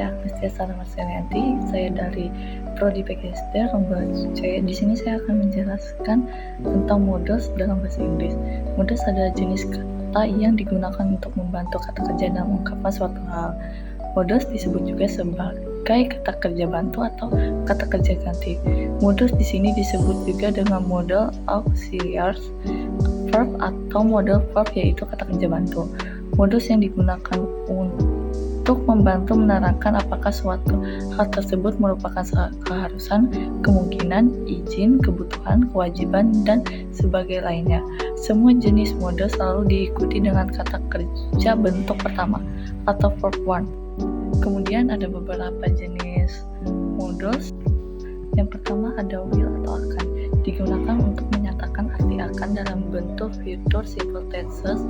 saya Agnestia Saramaseyanti. Saya dari Prodi PGSD Rombongan C. Di sini saya akan menjelaskan tentang modals dalam bahasa Inggris. Modals adalah jenis kata yang digunakan untuk membantu kata kerja dalam ungkapan suatu hal. Modals disebut juga sebagai kata kerja bantu atau kata kerja ganti. Modals di sini disebut juga dengan modal auxiliary verb atau modal verb, yaitu kata kerja bantu. Modus yang digunakan untuk membantu menerangkan apakah suatu hal tersebut merupakan keharusan, kemungkinan, izin, kebutuhan, kewajiban, dan sebagainya lainnya. Semua jenis modus selalu diikuti dengan kata kerja bentuk pertama atau verb one. Kemudian ada beberapa jenis modus. Yang pertama ada will atau akan, digunakan untuk menyatakan arti akan dalam bentuk future simple tenses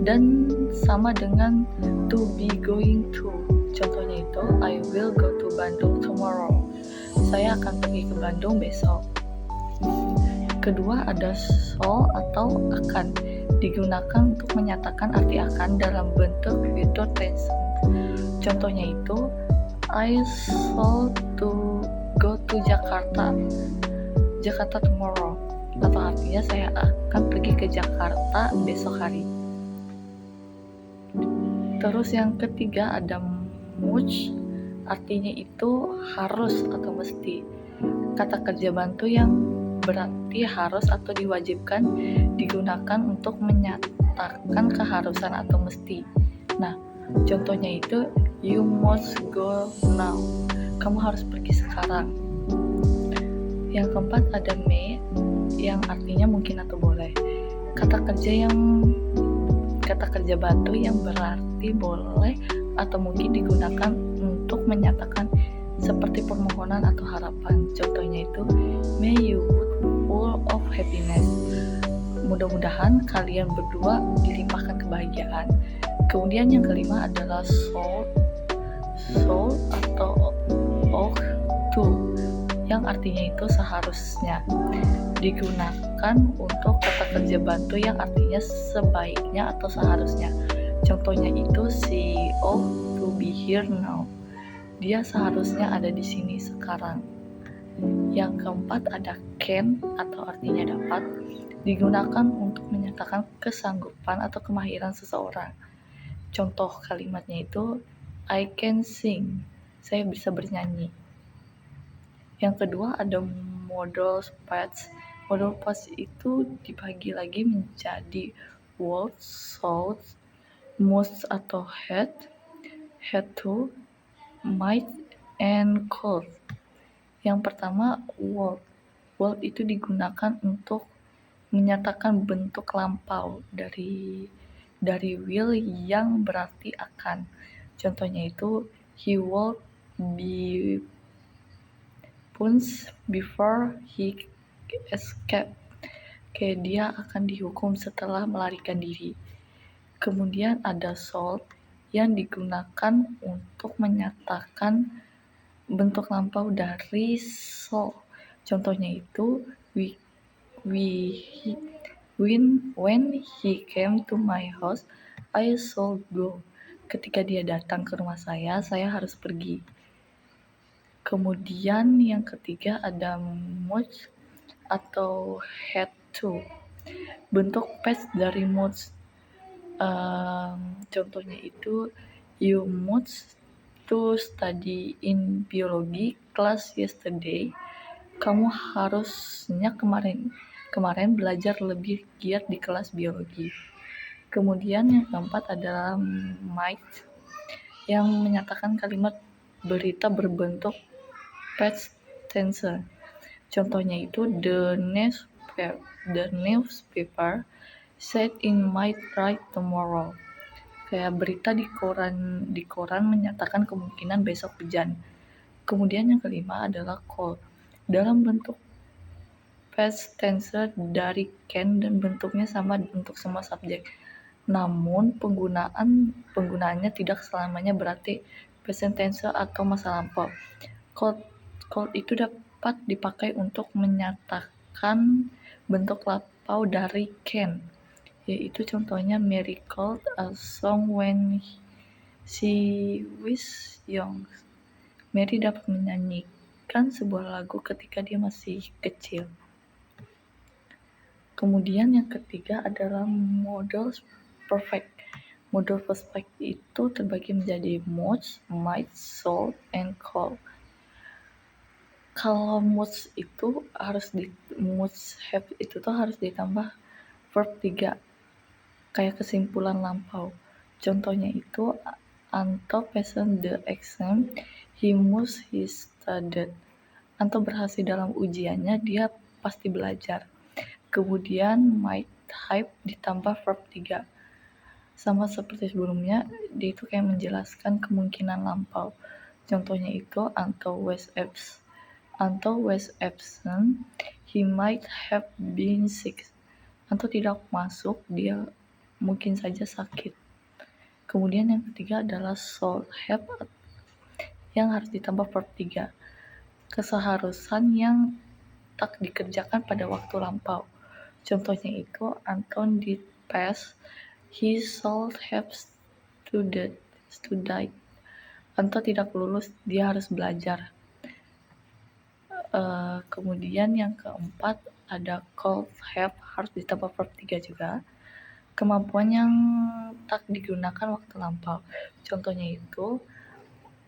dan sama dengan to be going to. Contohnya itu, I will go to Bandung tomorrow. Saya akan pergi ke Bandung besok. Kedua ada shall atau akan, digunakan untuk menyatakan arti akan dalam bentuk future tense. Contohnya itu, I shall go to Jakarta tomorrow, atau artinya saya akan pergi ke Jakarta besok hari. Terus yang ketiga ada must, artinya itu harus atau mesti. Kata kerja bantu yang berarti harus atau diwajibkan digunakan untuk menyatakan keharusan atau mesti. Nah, contohnya itu you must go now, kamu harus pergi sekarang. Yang keempat ada may, yang artinya mungkin atau boleh. Kata kerja bantu yang berarti boleh atau mungkin digunakan untuk menyatakan seperti permohonan atau harapan. Contohnya itu, may you full of happiness, mudah-mudahan kalian berdua dilimpahkan kebahagiaan. Kemudian yang kelima adalah should atau ought to, yang artinya itu seharusnya, digunakan untuk kata kerja bantu yang artinya sebaiknya atau seharusnya. Contohnya itu she ought to be here now, dia seharusnya ada di sini sekarang. Yang keempat ada can atau artinya dapat, digunakan untuk menyatakan kesanggupan atau kemahiran seseorang. Contoh kalimatnya itu I can sing, saya bisa bernyanyi. Yang kedua ada modal parts. Modal parts itu dibagi lagi menjadi would, should, must atau had to, might, and could. Yang pertama would. Would itu digunakan untuk menyatakan bentuk lampau dari will yang berarti akan. Contohnya itu he would be punished before he escaped, kayak dia akan dihukum setelah melarikan diri. Kemudian ada should yang digunakan untuk menyatakan bentuk lampau dari shall. Contohnya itu when he came to my house, I shall go. Ketika dia datang ke rumah saya harus pergi. Kemudian yang ketiga ada must atau had to, bentuk past dari must. Contohnya itu you must to study in biology class yesterday, kamu harusnya kemarin belajar lebih giat di kelas biologi. Kemudian yang keempat adalah might, yang menyatakan kalimat berita berbentuk past tense. Contohnya itu the newspaper said it might rain tomorrow, kayak berita di koran menyatakan kemungkinan besok hujan. Kemudian yang kelima adalah could, dalam bentuk past tense dari can dan bentuknya sama untuk semua subjek. Namun penggunaannya tidak selamanya berarti present tense atau masa lampau. Could itu dapat dipakai untuk menyatakan bentuk lampau dari can, yaitu contohnya Mary called a song when she was young. Mary dapat menyanyikan sebuah lagu ketika dia masih kecil. Kemudian yang ketiga adalah modal perfect. Modal perfect itu terbagi menjadi modes, might, soul, and call. Kalau modes itu modes have itu tuh harus ditambah verb 3 kayak kesimpulan lampau. Contohnya itu Anto passed the exam, he must he studied. Anto berhasil dalam ujiannya, dia pasti belajar. Kemudian might have ditambah verb 3. Sama seperti sebelumnya, dia itu kayak menjelaskan kemungkinan lampau. Contohnya itu Anto was absent, he might have been sick. Anto tidak masuk, dia mungkin saja sakit. Kemudian yang ketiga adalah should have yang harus ditambah verb 3. Keseharusan yang tak dikerjakan pada waktu lampau. Contohnya itu Anton did pass, he should have studied. Anton tidak lulus, dia harus belajar. Kemudian yang keempat ada could have harus ditambah verb 3 juga. Kemampuan yang tak digunakan waktu lampau. Contohnya itu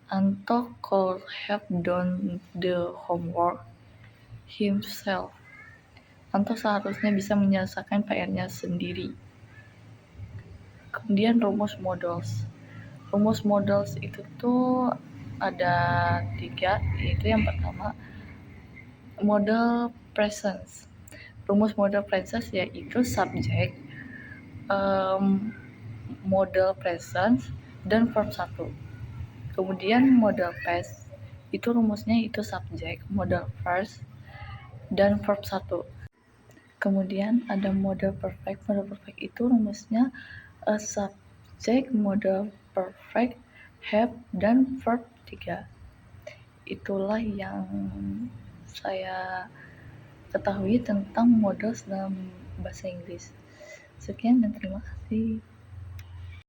Anto could have done the homework himself. Anto seharusnya bisa menyelesaikan PR-nya sendiri. Kemudian rumus modals. Rumus modals itu tuh ada 3, yaitu yang pertama modal presence. Rumus modal presence yaitu subject, modal presence, dan verb 1. Kemudian modal past itu rumusnya itu subject, modal first, dan verb 1. Kemudian ada modal perfect. Modal perfect itu rumusnya subject, modal perfect, have, dan verb 3. Itulah yang saya ketahui tentang modals dalam bahasa Inggris. Sekian dan terima kasih.